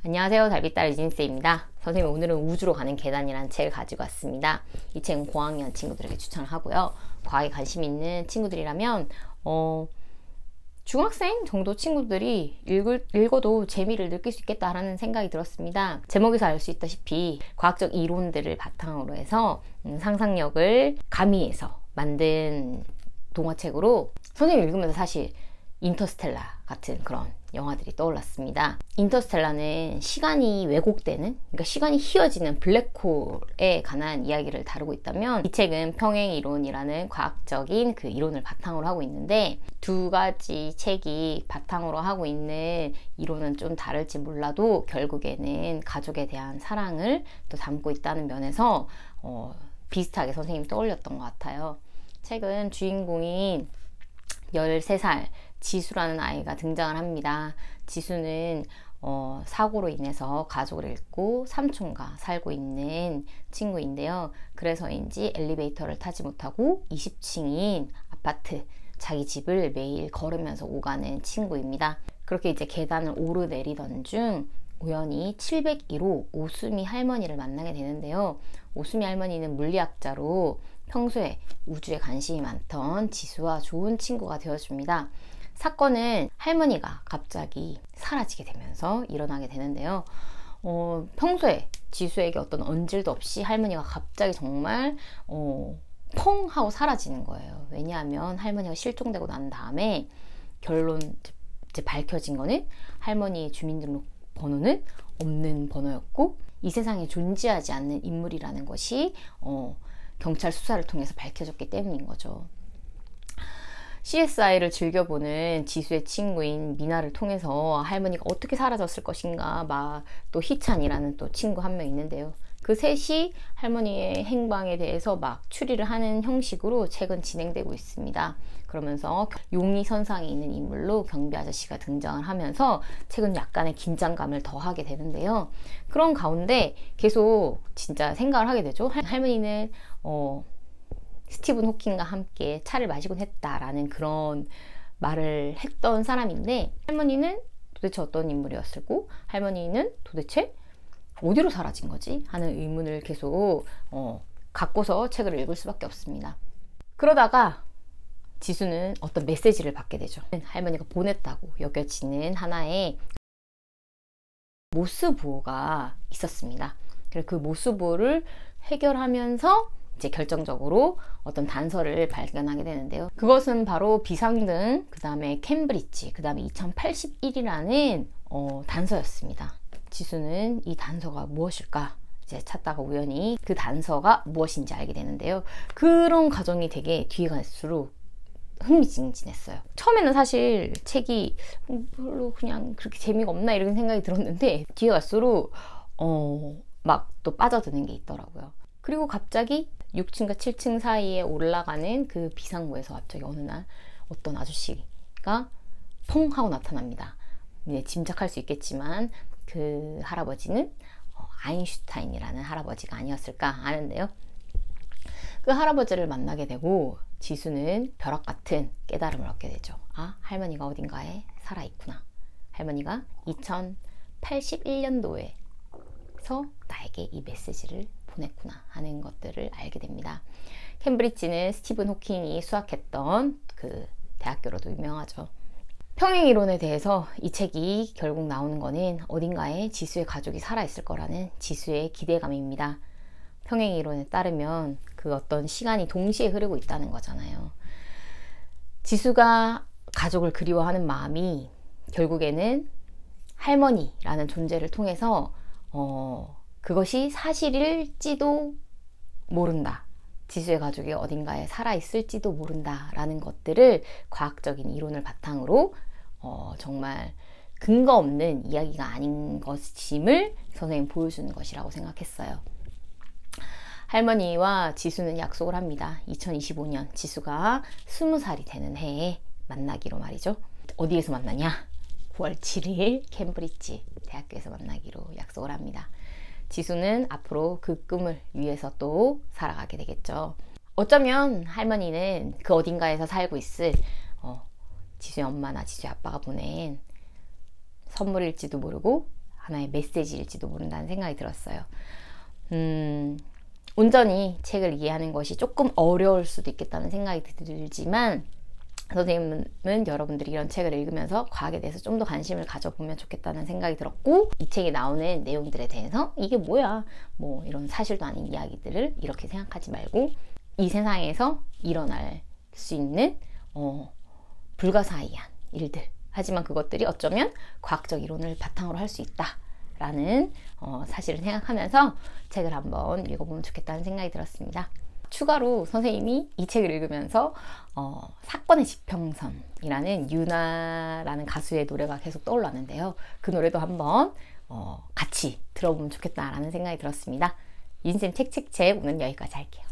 안녕하세요. 달빛딸 유진스입니다. 선생님, 오늘은 우주로 가는 계단이라는 책을 가지고 왔습니다. 이 책은 고학년 친구들에게 추천을 하고요. 과학에 관심 있는 친구들이라면 중학생 정도 친구들이 읽어도 재미를 느낄 수 있겠다라는 생각이 들었습니다. 제목에서 알 수 있다시피 과학적 이론들을 바탕으로 해서 상상력을 가미해서 만든 동화책으로, 선생님 읽으면서 사실 인터스텔라 같은 그런 영화들이 떠올랐습니다. 인터스텔라는 시간이 왜곡되는, 그러니까 시간이 휘어지는 블랙홀에 관한 이야기를 다루고 있다면, 이 책은 평행이론이라는 과학적인 그 이론을 바탕으로 하고 있는데, 두 가지 책이 바탕으로 하고 있는 이론은 좀 다를지 몰라도 결국에는 가족에 대한 사랑을 또 담고 있다는 면에서 비슷하게 선생님이 떠올렸던 것 같아요. 책은 주인공인 13살 지수라는 아이가 등장을 합니다. 지수는 사고로 인해서 가족을 잃고 삼촌과 살고 있는 친구인데요. 그래서인지 엘리베이터를 타지 못하고 20층인 아파트, 자기 집을 매일 걸으면서 오가는 친구입니다. 그렇게 이제 계단을 오르내리던 중 우연히 701호 오수미 할머니를 만나게 되는데요. 오수미 할머니는 물리학자로 평소에 우주에 관심이 많던 지수와 좋은 친구가 되어줍니다. 사건은 할머니가 갑자기 사라지게 되면서 일어나게 되는데요. 평소에 지수에게 어떤 언질도 없이 할머니가 갑자기 정말 펑 하고 사라지는 거예요. 왜냐하면 할머니가 실종되고 난 다음에 결론 이제 밝혀진 거는 할머니의 주민등록 번호는 없는 번호였고, 이 세상에 존재하지 않는 인물이라는 것이 경찰 수사를 통해서 밝혀졌기 때문인 거죠. CSI를 즐겨보는 지수의 친구인 미나를 통해서 할머니가 어떻게 사라졌을 것인가 막 또 희찬이라는 또 친구 한 명 있는데요. 그 셋이 할머니의 행방에 대해서 막 추리를 하는 형식으로 책은 진행되고 있습니다. 그러면서 용의선상에 있는 인물로 경비 아저씨가 등장을 하면서 책은 약간의 긴장감을 더하게 되는데요. 그런 가운데 계속 진짜 생각을 하게 되죠. 할머니는 스티븐 호킹과 함께 차를 마시곤 했다라는 그런 말을 했던 사람인데, 할머니는 도대체 어떤 인물이었을고, 할머니는 도대체 어디로 사라진 거지? 하는 의문을 계속 갖고서 책을 읽을 수밖에 없습니다. 그러다가 지수는 어떤 메시지를 받게 되죠. 할머니가 보냈다고 여겨지는 하나의 모스보호가 있었습니다. 그래서 그 모스보호를 해결하면서 이제 결정적으로 어떤 단서를 발견하게 되는데요. 그것은 바로 비상등, 그 다음에 캠브리지, 그 다음에 2081이라는 단서였습니다. 지수는 이 단서가 무엇일까 이제 찾다가 우연히 그 단서가 무엇인지 알게 되는데요. 그런 과정이 되게 뒤에 갈수록 흥미진진했어요. 처음에는 사실 책이 별로 그냥 그렇게 재미가 없나 이런 생각이 들었는데, 뒤에 갈수록 막 또 빠져드는 게 있더라고요. 그리고 갑자기 6층과 7층 사이에 올라가는 그 비상구에서 갑자기 어느 날 어떤 아저씨가 퐁 하고 나타납니다. 네, 짐작할 수 있겠지만 그 할아버지는 아인슈타인이라는 할아버지가 아니었을까 하는데요. 그 할아버지를 만나게 되고 지수는 벼락 같은 깨달음을 얻게 되죠. 아, 할머니가 어딘가에 살아있구나. 할머니가 2081년도에서 나에게 이 메시지를 보냈구나 하는 것들을 알게 됩니다. 캠브리지는 스티븐 호킹이 수학했던 그 대학교로도 유명하죠. 평행이론에 대해서 이 책이 결국 나오는 거는 어딘가에 지수의 가족이 살아있을 거라는 지수의 기대감입니다. 평행이론에 따르면 그 어떤 시간이 동시에 흐르고 있다는 거잖아요. 지수가 가족을 그리워하는 마음이 결국에는 할머니라는 존재를 통해서 그것이 사실일지도 모른다. 지수의 가족이 어딘가에 살아있을지도 모른다 라는 것들을 과학적인 이론을 바탕으로 정말 근거 없는 이야기가 아닌 것임을 선생님 보여주는 것이라고 생각했어요. 할머니와 지수는 약속을 합니다. 2025년 지수가 20살이 되는 해에 만나기로 말이죠. 어디에서 만나냐? 9월 7일 캠브리지 대학교에서 만나기로 약속을 합니다. 지수는 앞으로 그 꿈을 위해서 또 살아가게 되겠죠. 어쩌면 할머니는 그 어딘가에서 살고 있을 지수의 엄마나 지수의 아빠가 보낸 선물일지도 모르고 하나의 메시지일지도 모른다는 생각이 들었어요. 온전히 책을 이해하는 것이 조금 어려울 수도 있겠다는 생각이 들지만 선생님은 여러분들이 이런 책을 읽으면서 과학에 대해서 좀 더 관심을 가져보면 좋겠다는 생각이 들었고, 이 책에 나오는 내용들에 대해서 이게 뭐야, 뭐 이런 사실도 아닌 이야기들을 이렇게 생각하지 말고 이 세상에서 일어날 수 있는 불가사의한 일들, 하지만 그것들이 어쩌면 과학적 이론을 바탕으로 할 수 있다 라는 사실을 생각하면서 책을 한번 읽어보면 좋겠다는 생각이 들었습니다. 추가로 선생님이 이 책을 읽으면서 사건의 지평선이라는 유나라는 가수의 노래가 계속 떠올랐는데요. 그 노래도 한번 같이 들어보면 좋겠다라는 생각이 들었습니다. 인생 책책책 오늘 여기까지 할게요.